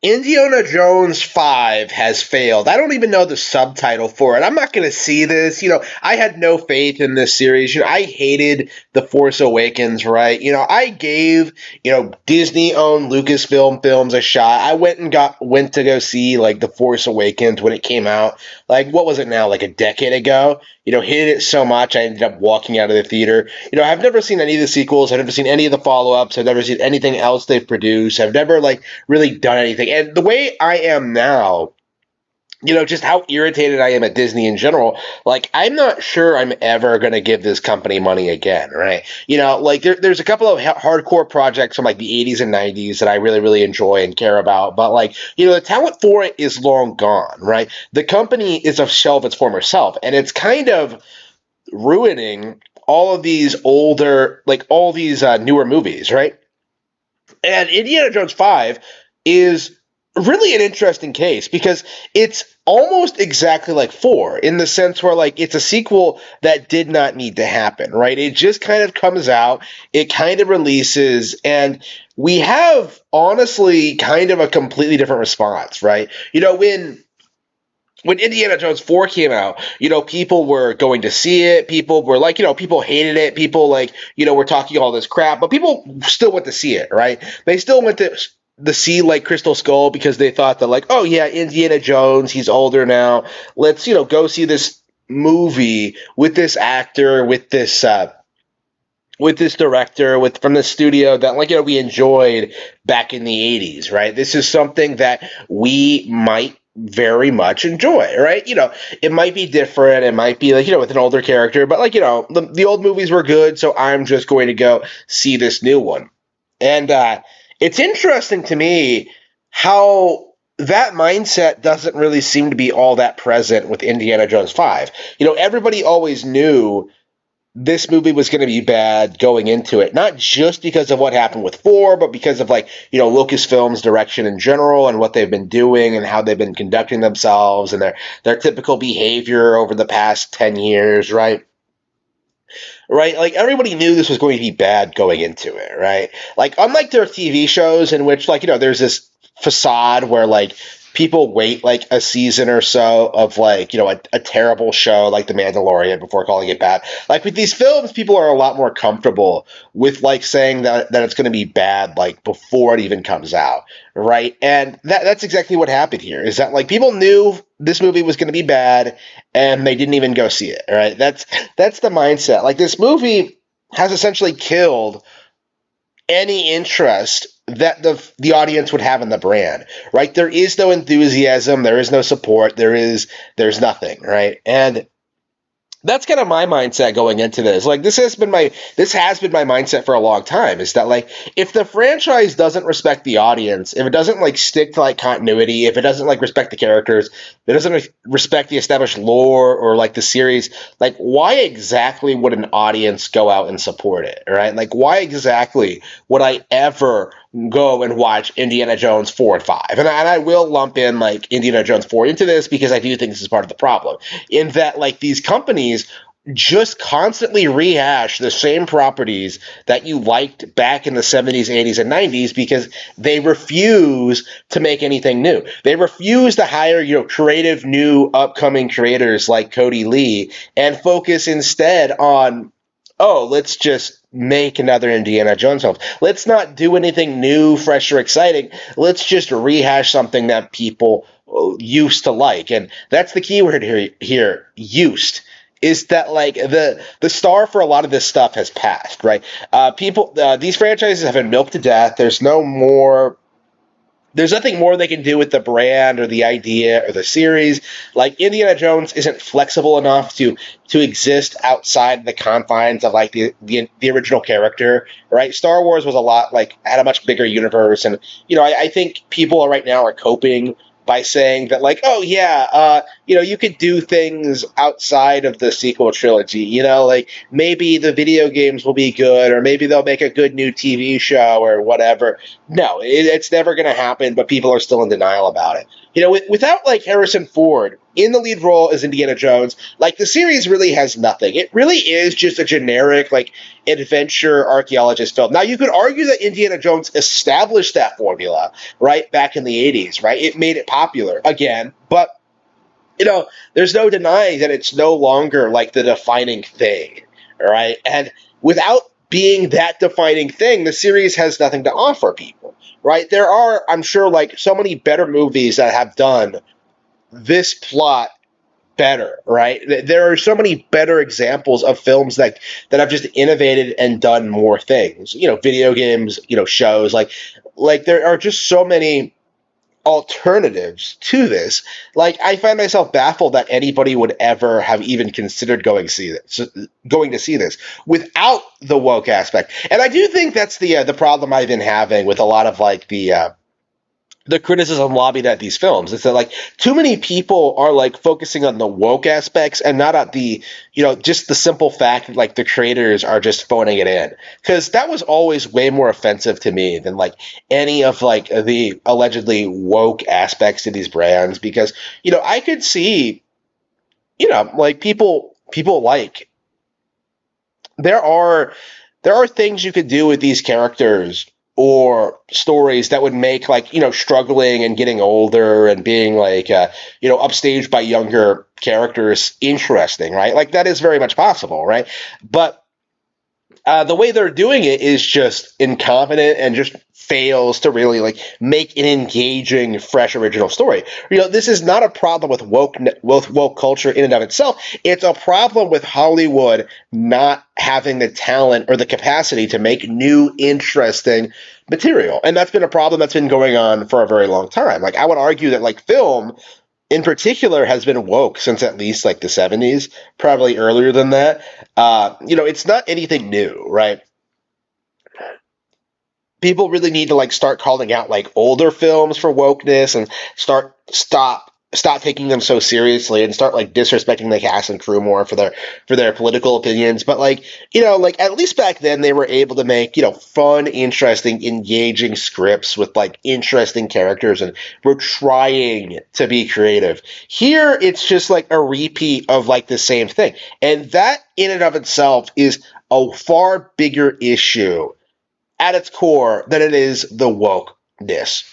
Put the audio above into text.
Indiana Jones 5 has failed. I don't even know the subtitle for it. I'm not going to see this. I had no faith in this series. I hated The Force Awakens, right? I gave, Disney-owned Lucasfilm Films a shot. I went to go see, like, The Force Awakens when it came out. Like, what was it now? Like a decade ago? Hated it so much I ended up walking out of the theater. I've never seen any of the sequels. I've never seen any of the follow-ups. I've never seen anything else they've produced. I've never, like, really done anything. And the way I am now, just how irritated I am at Disney in general, like, I'm not sure I'm ever going to give this company money again, right? Like, there's a couple of hardcore projects from, like, the 80s and 90s that I really, really enjoy and care about, but, like, the talent for it is long gone, right? The company is a shell of its former self, and it's kind of ruining all of these older, like, all these newer movies, right? And Indiana Jones 5 is really an interesting case because it's almost exactly like 4 in the sense where, like, it's a sequel that did not need to happen, right? It just kind of comes out, it kind of releases, and we have honestly kind of a completely different response, right? When Indiana Jones 4 came out, people were going to see it. People were like, people hated it. People, like, were talking all this crap, but people still went to see it, right? They still went to see, like, Crystal Skull because they thought that, like, oh yeah, Indiana Jones, he's older now. Let's, go see this movie with this actor, with this director, from the studio that, like, we enjoyed back in the 80s, right? This is something that we might very much enjoy, right? It might be different. It might be, like, with an older character, but, like, the old movies were good, so I'm just going to go see this new one. And it's interesting to me how that mindset doesn't really seem to be all that present with Indiana Jones 5. Everybody always knew this movie was going to be bad going into it, not just because of what happened with 4, but because of, like, Lucasfilm's direction in general and what they've been doing and how they've been conducting themselves and their typical behavior over the past 10 years, right? Right? Like, everybody knew this was going to be bad going into it, right? Like, unlike their TV shows in which, like, there's this facade where, like, people wait, like, a season or so of, like, a terrible show like The Mandalorian before calling it bad. Like, with these films, people are a lot more comfortable with, like, saying that it's going to be bad, like, before it even comes out, right? And that's exactly what happened here, is that, like, people knew this movie was going to be bad, and they didn't even go see it, right? That's the mindset. Like, this movie has essentially killed any interest that the audience would have in the brand, right? There is no enthusiasm, there is no support, there's nothing, right? And that's kind of my mindset going into this. Like, this has been my mindset for a long time, is that, like, if the franchise doesn't respect the audience, if it doesn't, like, stick to, like, continuity, if it doesn't, like, respect the characters, if it doesn't respect the established lore or, like, the series, like, why exactly would an audience go out and support it, right? Like, why exactly would I ever go and watch Indiana Jones 4 and 5? And I will lump in, like, Indiana Jones 4 into this because I do think this is part of the problem, in that, like, these companies just constantly rehash the same properties that you liked back in the 70s, 80s, and 90s because they refuse to make anything new. They refuse to hire, creative new upcoming creators like Cody Lee and focus instead on, oh, let's just make another Indiana Jones film. Let's not do anything new, fresh, or exciting. Let's just rehash something that people used to like. And that's the key word here, used. Is that, like, the star for a lot of this stuff has passed, right? These franchises have been milked to death. There's nothing more they can do with the brand or the idea or the series. Like, Indiana Jones isn't flexible enough to exist outside the confines of, like, the original character, right? Star Wars was had a much bigger universe, and I think people right now are coping by saying that, like, oh yeah, you could do things outside of the sequel trilogy. Like, maybe the video games will be good, or maybe they'll make a good new TV show or whatever. No, it's never going to happen, but people are still in denial about it. Without, like, Harrison Ford in the lead role as Indiana Jones. Like, the series really has nothing. It really is just a generic, like, adventure archaeologist film. Now, you could argue that Indiana Jones established that formula, right, back in the 80s, right? It made it popular again, but there's no denying that it's no longer like the defining thing, right? And without being that defining thing, the series has nothing to offer people, right? There are, I'm sure, like so many better movies that have done this plot better, right? There are so many better examples of films that have just innovated and done more things. Video games, shows, like there are just so many alternatives to this. Like, I find myself baffled that anybody would ever have even considered going to see this without the woke aspect. And I do think that's the problem I've been having with a lot of like the criticism lobbied at these films. It's that like too many people are like focusing on the woke aspects and not at the just the simple fact that like the creators are just phoning it in, because that was always way more offensive to me than like any of like the allegedly woke aspects to these brands. Because I could see like people like there are things you could do with these characters or stories that would make like struggling and getting older and being like upstaged by younger characters interesting, right? Like, that is very much possible, right? But the way they're doing it is just incompetent and just fails to really like make an engaging, fresh, original story. This is not a problem with woke culture in and of itself. It's a problem with Hollywood not having the talent or the capacity to make new, interesting material, and that's been a problem that's been going on for a very long time. Like, I would argue that like film in particular has been woke since at least like the 70s, probably earlier than that. It's not anything new, right? People really need to like start calling out like older films for wokeness and stop taking them so seriously and start like disrespecting the cast and crew more for their political opinions. But like like at least back then they were able to make fun, interesting, engaging scripts with like interesting characters, and we're trying to be creative. Here it's just like a repeat of like the same thing, and that in and of itself is a far bigger issue at its core than it is the wokeness.